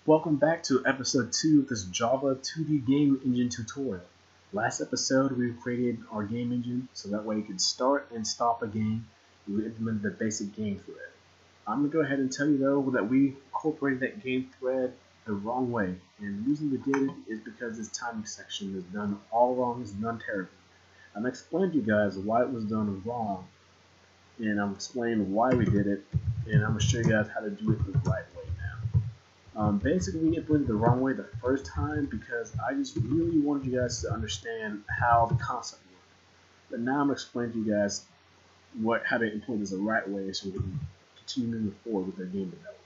Welcome back to episode 2 of this Java 2D game engine tutorial. Last episode we created our game engine so that way you can start and stop a game. We implemented the basic game thread. I'm going to go ahead and tell you though that we incorporated that game thread the wrong way, and the reason we did it is because this timing section is done all wrong, it's done terribly. I'm going to explain to you guys why it was done wrong, and I'm explaining why we did it, and I'm going to show you guys how to do it the right way now. Basically, we implemented it the wrong way the first time because I just really wanted you guys to understand how the concept worked. But now I'm explaining to you guys how to implement this the right way so we can continue moving forward with our game development.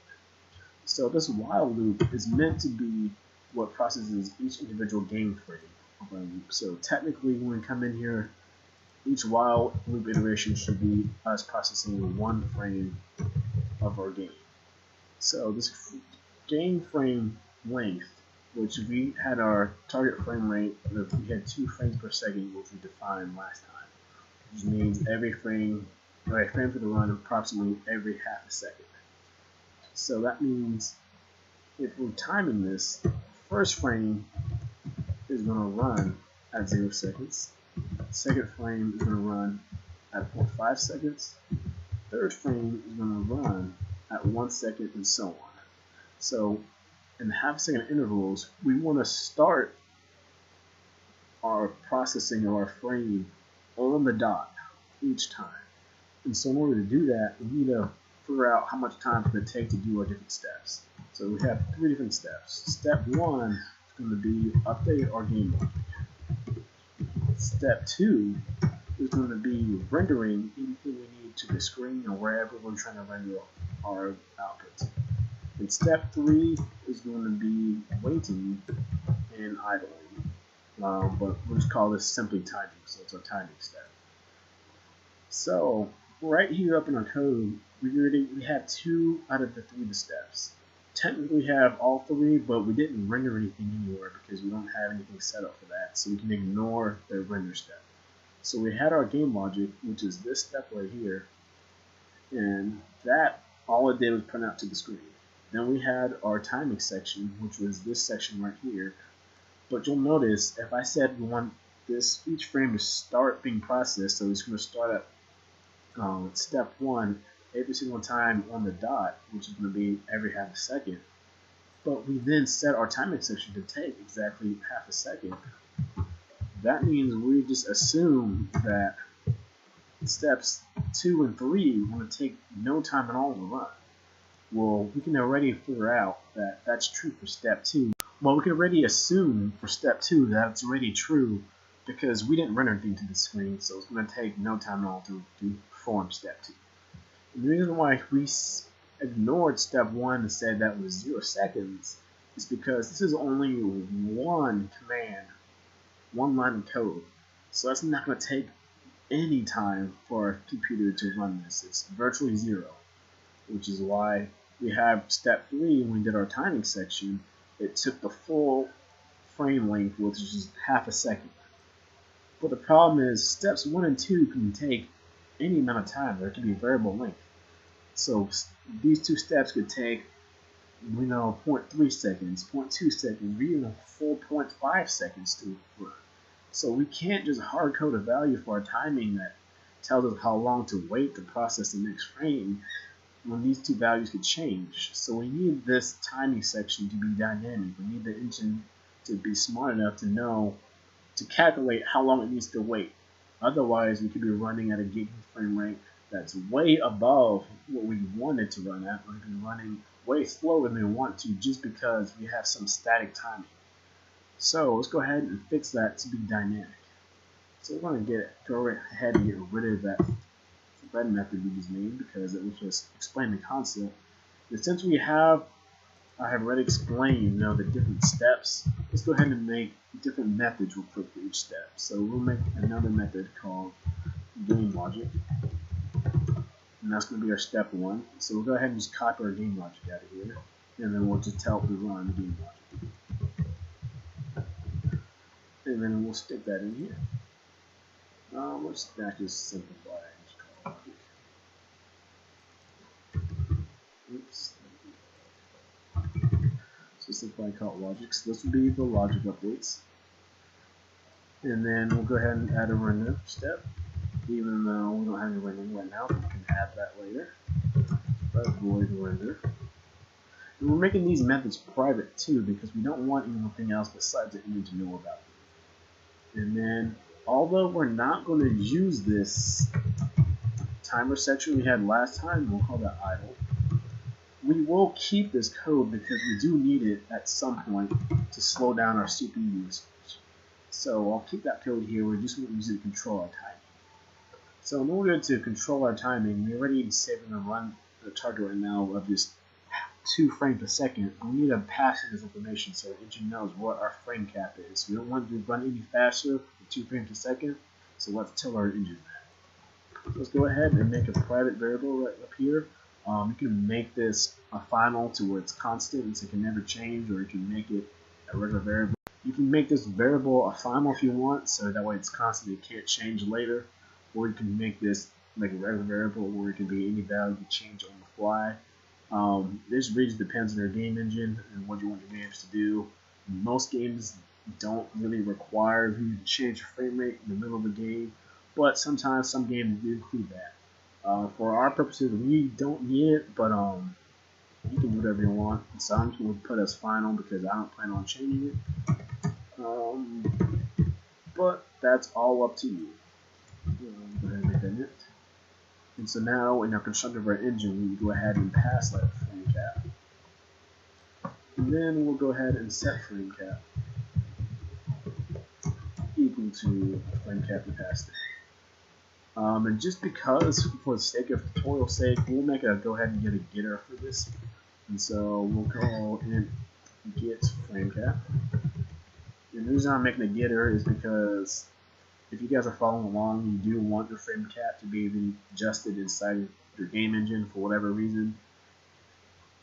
So this while loop is meant to be what processes each individual game frame of our loop. So technically, when we come in here, each while loop iteration should be us processing one frame of our game. So this game frame length, which we had our target frame rate, we had 2 frames per second, which we defined last time, which means every frame for the run approximately every half a second. So that means if we're timing this, first frame is going to run at 0 seconds, second frame is going to run at 0.5 seconds, third frame is going to run at 1 second, and so on. So in the half-second intervals, we want to start our processing of our frame on the dot each time. And so in order to do that, we need to figure out how much time it's going to take to do our different steps. So we have 3 different steps. Step 1 is going to be update our game logic. Step 2 is going to be rendering anything we need to the screen or wherever we're trying to render our outputs. And step 3 is going to be waiting and idling, but we'll just call this simply timing, so it's our timing step. So right here up in our code, we have 2 out of the 3 steps. Technically we have all 3, but we didn't render anything anywhere because we don't have anything set up for that, so we can ignore the render step. So we had our game logic, which is this step right here, and that all it did was print out to the screen. Then we had our timing section, which was this section right here. But you'll notice if I said we want each frame to start being processed, so it's going to start at step 1 every single time on the dot, which is going to be every half a second. But we then set our timing section to take exactly half a second. That means we just assume that steps 2 and 3 want to take no time at all to run. Well, we can already figure out that that's true for step 2. Well, we can already assume for step 2 that it's already true because we didn't render anything to the screen, so it's going to take no time at all to perform step 2. And the reason why we ignored step 1 and said that was 0 seconds is because this is only one command, one line of code. So that's not going to take any time for our computer to run this. It's virtually 0, which is why we have step 3 when we did our timing section. It took the full frame length, which is just half a second. But the problem is steps 1 and 2 can take any amount of time. There can be variable length. So these 2 steps could take 0.3 seconds, 0.2 seconds, or even a full 0.5 seconds to run. So we can't just hard code a value for our timing that tells us how long to wait to process the next frame when these 2 values could change. So we need this timing section to be dynamic. We need the engine to be smart enough to know to calculate how long it needs to wait. Otherwise, we could be running at a gig frame rate that's way above what we wanted to run at. We could be running way slower than we want to just because we have some static timing. So let's go ahead and fix that to be dynamic. So we're going to go ahead and get rid of that red method we just made because it was just explaining the concept. And since I have already explained the different steps, let's go ahead and make different methods real quick for each step. So we'll make another method called game logic, and that's going to be our step 1. So we'll go ahead and just copy our game logic out of here, and then we'll just tell it to run the game logic, and then we'll stick that in here. Let's just simplify it. Oops. specifically called logic. So this will be the logic updates. And then we'll go ahead and add a render step. Even though we don't have any rendering right now, we can add that later. But void render. And we're making these methods private too because we don't want anything else besides the engine to know about them. And then, although we're not going to use this timer section we had last time, we'll call that idle. We will keep this code because we do need it at some point to slow down our CPU usage. So I'll keep that code here. We're just going to use it to control our timing. So in order to control our timing, we already saving and run the target right now of just 2 frames per second. We need to pass in this information so the engine knows what our frame cap is. We don't want to run any faster than 2 frames per second, so let's tell our engine that. So let's go ahead and make a private variable right up here. You can make this a final to where it's constant, so it can never change, or you can make it a regular variable. You can make this variable a final if you want, so that way it's constant, it can't change later. Or you can make this like a regular variable where it can be any value you change on the fly. This really depends on your game engine and what you want your games to do. Most games don't really require you to change your frame rate in the middle of the game, but sometimes some games do include that. For our purposes, we don't need it, but you can do whatever you want. So I'm just going to put as final because I don't plan on changing it. But that's all up to you. Go ahead and make that int. And so now in our constructor of our engine, we go ahead and pass that frame cap. And then we'll go ahead and set frame cap equal to frame cap we passed it. And just because, for the sake of tutorial sake, we'll make a go ahead and get a getter for this. And so we'll call int get frame cap. And the reason I'm making a getter is because if you guys are following along, you do want your frame cap to be adjusted inside your game engine for whatever reason.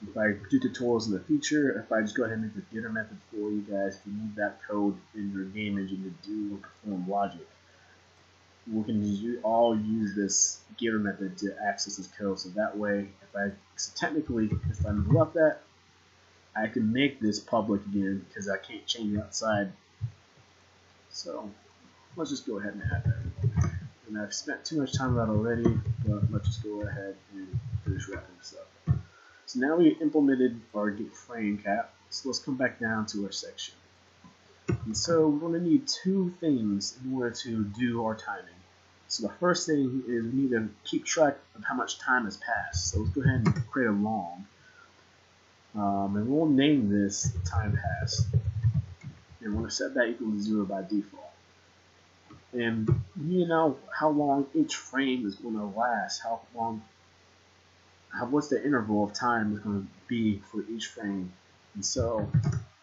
If I do tutorials in the future, if I just go ahead and make the getter method for you guys, if you need that code in your game engine to do or perform logic, we can all use this getter method to access this code. So that way, technically, if I left that, I can make this public again because I can't change it outside. So let's just go ahead and add that. And I've spent too much time on that already, but let's just go ahead and finish wrapping this up. So now we implemented our get frame cap. So let's come back down to our section. And so we're going to need 2 things in order to do our timing. So the first thing is we need to keep track of how much time has passed. So let's go ahead and create a long. And we'll name this time passed. And we're going to set that equal to 0 by default. And you know how long each frame is going to last, what's the interval of time is going to be for each frame. And so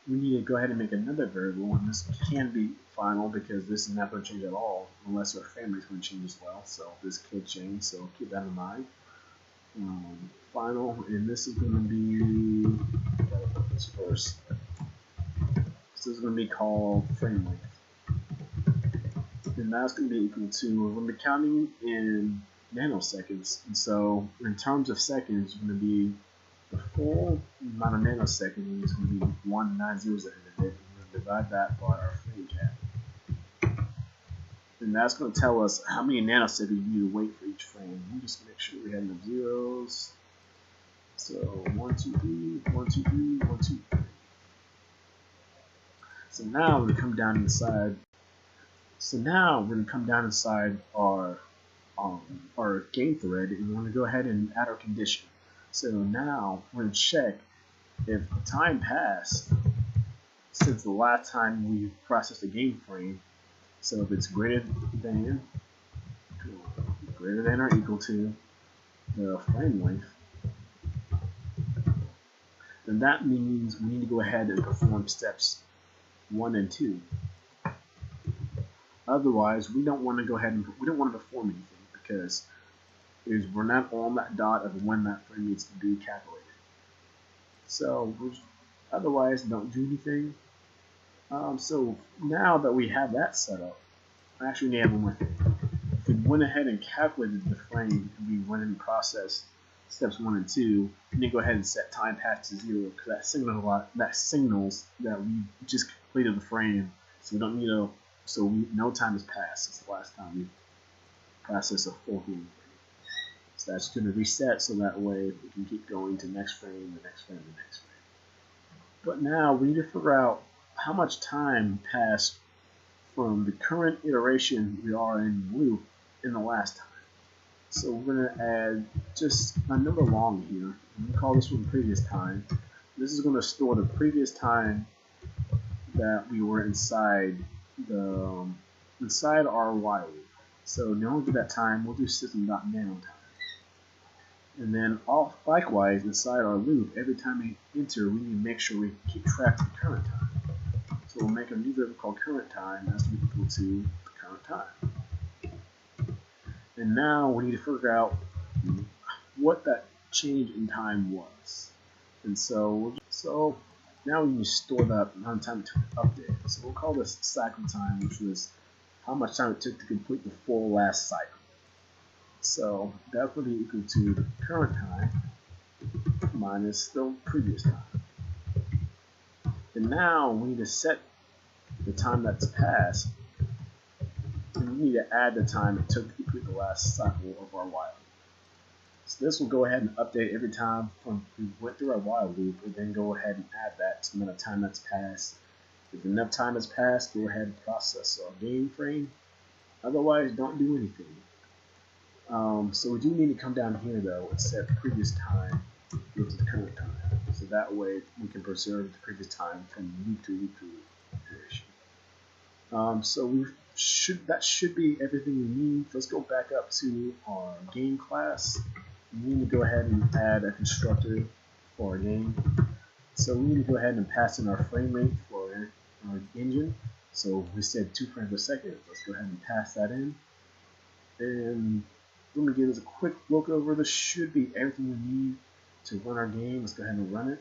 we need to go ahead and make another variable, and this can be final because this is not going to change at all unless our frame rate is going to change as well. So this could change, so keep that in mind. Final, and this is going to be, gotta put this first. So this is going to be called frame length. And that's going to be equal to, we're going to be counting in nanoseconds. And so in terms of seconds, it's going to be the full amount of nanoseconds is going to be 190 at the end of it. We're going to divide that by our frame cap. And that's going to tell us how many nanoseconds we need to wait for each frame. Let me just make sure we have no zeros. So 1, 2, 3, 1, 2, 3, 1, 2, 3. So now we're going to come down inside. So now we're going to come down inside our game thread, and we're going to go ahead and add our condition. So now we're going to check if time passed since the last time we processed a game frame. So if it's greater than or equal to the frame length, then that means we need to go ahead and perform steps 1 and 2. Otherwise, we don't want to go ahead and perform anything because we're not on that dot of when that frame needs to be calculated. So otherwise, don't do anything. So now that we have that set up, actually we have one more thing. If we went ahead and calculated the frame and we went and processed steps 1 and 2, you need to go ahead and set time pass to 0 because that signals that we just completed the frame, so we don't need to. So no time has passed since the last time we processed a full game frame. So that's going to reset so that way we can keep going to next frame, the next frame, the next frame. But now we need to figure out how much time passed from the current iteration we are in loop in the last time. So we're going to add just a number long here. I'm going to call this one previous time. This is going to store the previous time that we were inside our while loop. So now for that time, we'll do system.nano time. And then likewise, inside our loop, every time we enter, we need to make sure we keep track of the current time. So we'll make a new variable called current time that's equal to the current time. And now we need to figure out what that change in time was. And so now we need to store that amount of time it took to update. So we'll call this cycle time, which was how much time it took to complete the full last cycle. So that will be equal to the current time minus the previous time. And now we need to set the time that's passed, and we need to add the time it took to complete the last cycle of our while. So this will go ahead and update every time from we went through our while loop, and then go ahead and add that to the amount of time that's passed. If enough time has passed, go ahead and process our game frame. Otherwise, don't do anything. So we do need to come down here though and set the previous time equal to the current time. So that way we can preserve the previous time from loop to loop to loop iteration. So that should be everything we need. Let's go back up to our game class. We need to go ahead and add a constructor for our game. So we need to go ahead and pass in our frame rate for our engine. So we said 2 frames per second. Let's go ahead and pass that in. And let me give us a quick look over. This should be everything we need to run our game. Let's go ahead and run it.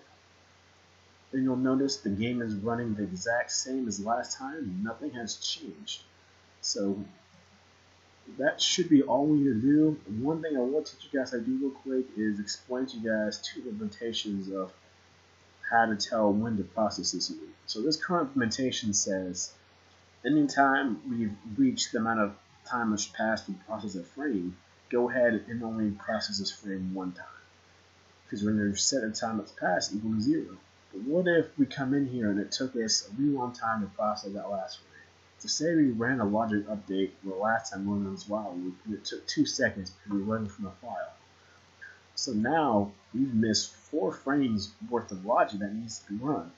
And you'll notice the game is running the exact same as last time. Nothing has changed. So that should be all we need to do. One thing I want to teach you guys how to do real quick is explain to you guys 2 implementations of how to tell when to process this loop. So this current implementation says anytime we've reached the amount of time that's passed to process a frame, go ahead and only process this frame 1 time. Because when you set a time that's passed equal to 0. But what if we come in here and it took us a really long time to process that last frame? So say we ran a logic update the last time we ran this while loop, and it took 2 seconds because we were running from a file. So now we've missed 4 frames worth of logic that needs to be run.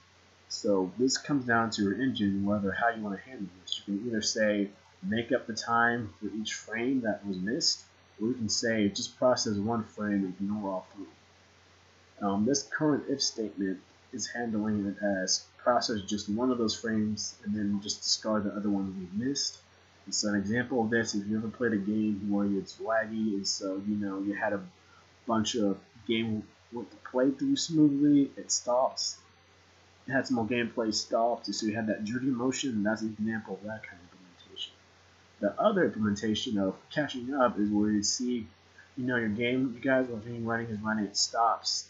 So this comes down to your engine, whether how you want to handle this. You can either say make up the time for each frame that was missed, or you can say just process 1 frame and ignore all 3. This current if statement is handling it as process just 1 of those frames and then just discard the other one we missed. And so an example of this, if you ever played a game where it's laggy and so you had a bunch of game with the playthrough smoothly, it stops. It had some more gameplay stopped, so you had that jerky motion, and that's an example of that kind of implementation. The other implementation of catching up is where you see, your game, you guys are running is running, it stops,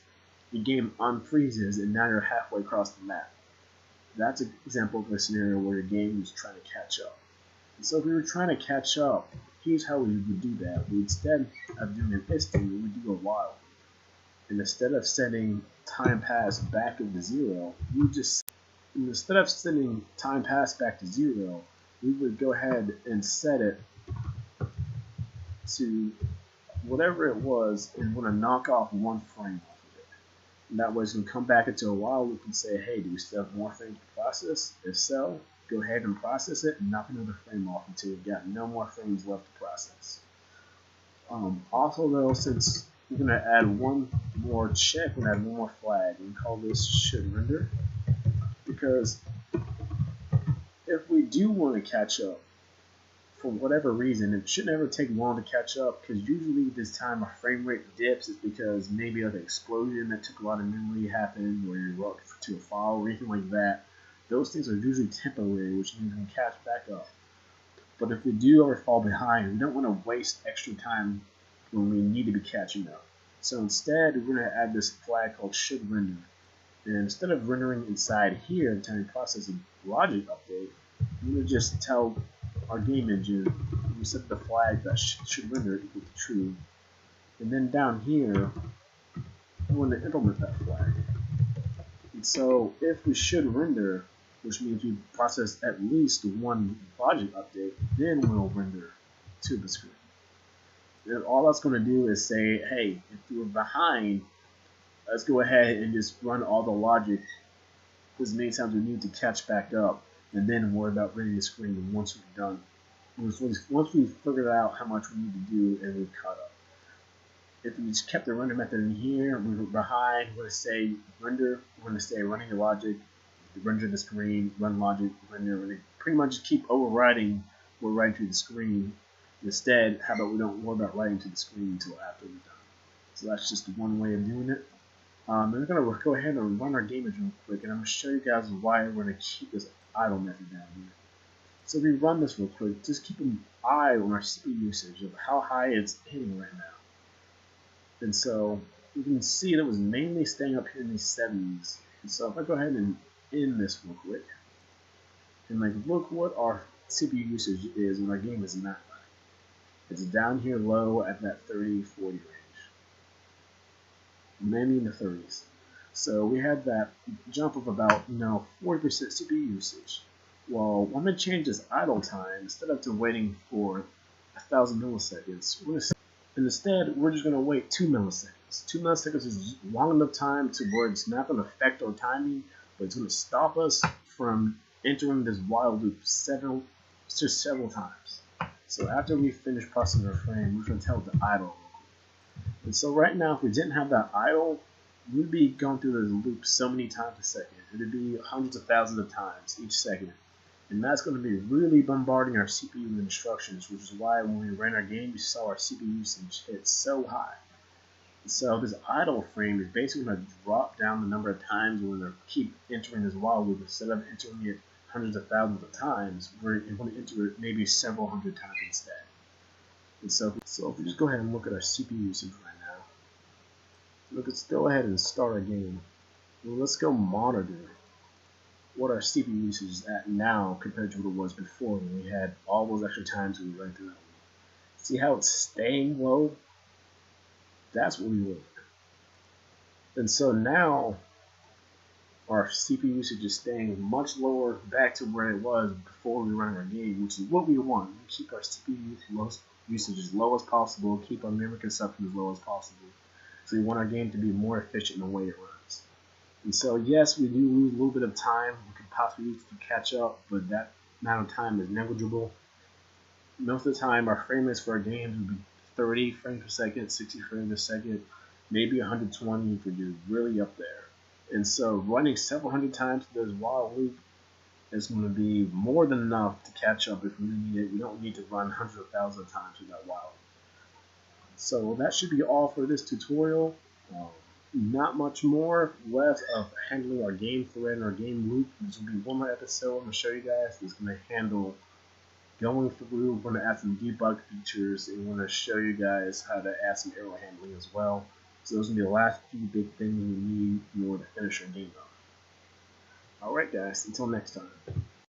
your game unfreezes, and now you're halfway across the map. That's an example of a scenario where your game is trying to catch up. And so if we were trying to catch up, here's how we would do that. Instead of doing an if statement, we would do a while. And instead of setting time pass back to 0, instead of setting time pass back to 0, we would go ahead and set it to whatever it was, and we're going to knock off 1 frame off of it. And that way it's going to come back into a while loop and say, hey, do we still have more frames to process? If so, go ahead and process it and knock another frame off until you've got no more frames left to process. Also though, since we're going to add 1 more check, we're going to add 1 more flag, and call this should render, because if we do want to catch up, for whatever reason, it should never take long to catch up, because usually this time our frame rate dips is because maybe like an explosion that took a lot of memory happened, or you wrote to a file or anything like that. Those things are usually temporary, which means we can catch back up. But if we do ever fall behind, we don't want to waste extra time when we need to be catching up. So instead, we're going to add this flag called should render. And instead of rendering inside here and telling processing logic update, we're going to just tell our game engine, we set the flag that should render equal to true. And then down here, we're going to implement that flag. And so if we should render, which means we process at least one logic update, then we'll render to the screen. And all that's going to do is say, hey, if we're behind, let's go ahead and just run all the logic as many times we need to catch back up, and then worry about rendering the screen once we're done. Once we've figured out how much we need to do and we've caught up. If we just kept the render method in here, we were behind, we're going to say render, we're going to say running the logic, render the screen, run logic, render, we're going to pretty much just keep overriding what we're writing to the screen. Instead, how about we don't worry about writing to the screen until after we're done. So that's just one way of doing it. Then we're going to go ahead and run our game engine real quick, and I'm going to show you guys why we're going to keep this idle method down here. So if we run this real quick, just keep an eye on our CPU usage of how high it's hitting right now. And so you can see that it was mainly staying up here in these 70s. And so if I go ahead and end this real quick, and like look what our CPU usage is when our game is not running. It's down here low at that 30-40 range. Mainly in the 30s. So we had that jump of about 40% CPU usage. Well, I'm going to change this idle time. Instead of waiting for 1,000 milliseconds, instead we're just going to wait 2 milliseconds. 2 milliseconds is long enough time to where it's not going to affect our timing, but it's going to stop us from entering this while loop several times. So after we finish processing our frame, we're going to tell it to idle. And so right now, if we didn't have that idle, we'd be going through this loop so many times a second. It would be hundreds of thousands of times each second. And that's going to be really bombarding our CPU with instructions, which is why when we ran our game, we saw our CPU usage hit so high. And so this idle frame is basically going to drop down the number of times we're going to keep entering this while loop. Instead of entering it hundreds of thousands of times, we're going to enter it maybe several hundred times instead. And so if we just go ahead and look at our CPU usage right now, let's go ahead and start our game. Well, let's go monitor what our CPU usage is at now compared to what it was before when we had all those extra times we ran through that. See how it's staying low? That's what we want. And so now our CPU usage is staying much lower back to where it was before we ran our game, which is what we want. We keep our CPU usage as low as possible, keep our memory consumption as low as possible. So we want our game to be more efficient in the way it runs. And so yes, we do lose a little bit of time. We could possibly use it to catch up, but that amount of time is negligible. Most of the time, our frame rates for our games would be 30 frames per second, 60 frames per second, maybe 120 if we're just really up there. And so running several hundred times through this while loop is going to be more than enough to catch up if we need it. We don't need to run hundreds of thousands of times through that while. So that should be all for this tutorial. Not much more left of handling our game thread and our game loop. This will be one more episode I'm going to show you guys. It's going to handle going through. We're going to add some debug features, and we're going to show you guys how to add some error handling as well. So those will be the last few big things we need in order to finish our game up. Alright guys, until next time.